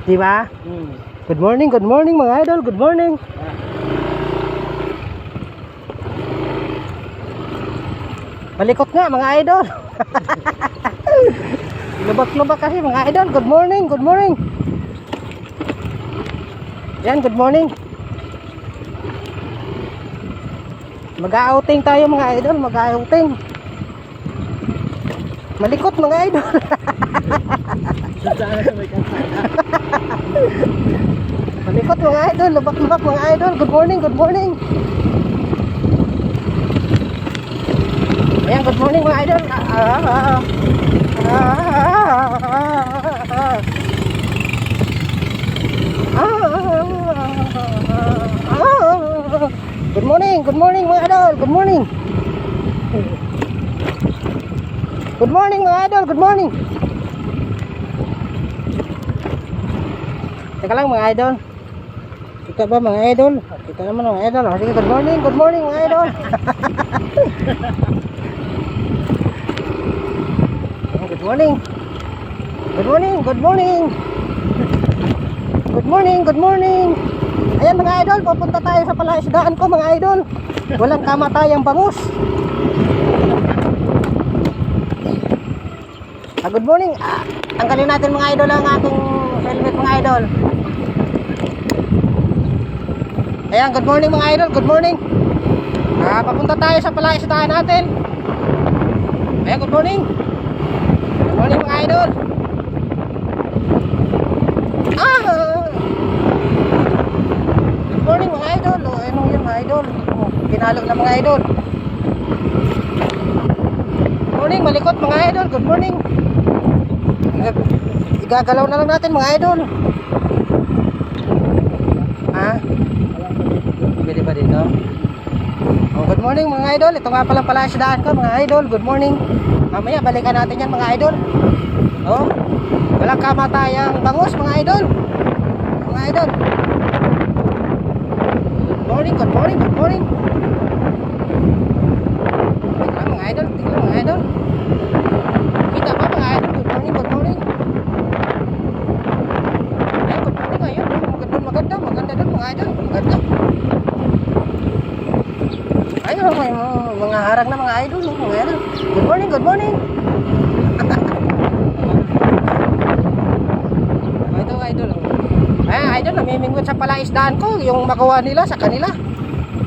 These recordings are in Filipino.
Di ba? Good morning mga idol. Good morning. Malikot nga mga idol. Lubak-lubak kasi mga idol. Good morning. Yan, good morning. Mag-outing tayo mga idol. Mag-outing. Malikot mga idol. Malikot mga idol. Lubak-lubak mga idol. Good morning. Ayan, good morning mga idol. Good morning mga idol. Good morning mga idol. Good morning. Teka lang mga idol. Kita ba mga idol? Kita naman mga idol. Sige, good morning mga idol. Good morning. Ayan mga idol, pupunta tayo sa palaisdaan ko mga idol. Walang kamatayang bangus. Good morning. Tanggalin natin mga idol ang ating helmet mga idol. Ayan, good morning mga idol. Good morning. Papunta tayo sa palaisdaan natin. Ayan, good morning. Good morning mga idol. Good morning mga idol. Anong yun mga idol? Pinalog na mga idol. Good morning, malikot mga idol. Good morning. Igagalaw na lang natin mga idol. Bili ba dito? Good morning mga idol. Ito nga palang palaisdaan ko mga idol. Good morning. Mamaya balikan natin yan mga idol. Walang kamatayang bangus mga idol. Mga idol. Good morning. Tingnan mga idol. Kita ba mga idol? Good morning. Ayan, good morning ayun. Maganda doon mga idol. Maganda. Ayun, may mga harang na mga idol. Mga idol. Good morning. Ito idol. Ayan idol, namimingwit sa palaisdaan ko. Yung makuha nila sa kanila.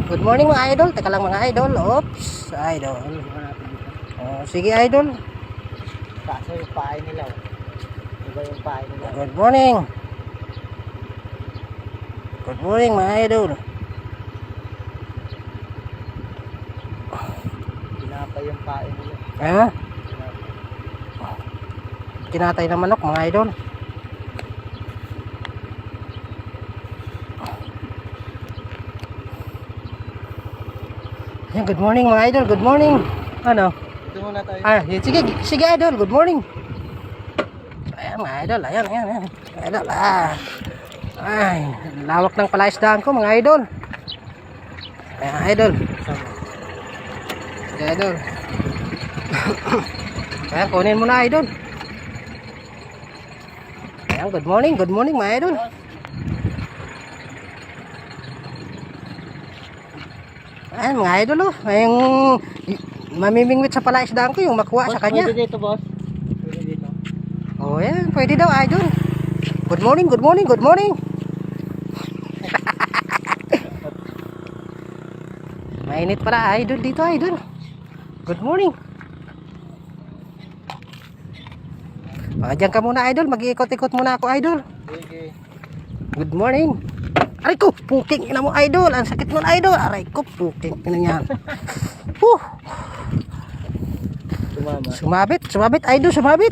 Good morning mga idol. Teka lang mga idol. Oops, idol. Sige idol. Kaso yung pahay nila. Iba yung pahay nila. Good morning. Good morning mga idol. Pinapay yung pahay nila. Kinatay na manok mga idol. Ayan, good morning mga idol. Good morning. Ano? Ito muna tayo. Sige idol. Good morning. Ayan mga idol. Ayan. Idol. Ay, lawak ng palaisdaan ko mga idol. Ayan idol. Sige idol. Ayan, kunin mo na idol. Ayan, good morning mga idol. Ayan mga idol yung mamimingwit sa palaisdaan ko yung makuha Boss, sa kanya. pwede dito boss. Pwede dito. Ayan, pwede daw idol. Good morning. Mainit pala idol dito idol. Good morning. Diyan ka muna idol, mag-iikot-ikot muna ako idol. Sige. Good morning. Aray ko, puking ina mo idol. Ang sakit nun idol. Aray ko, puking ina niya. Sumama. Sumabit idol, sumabit.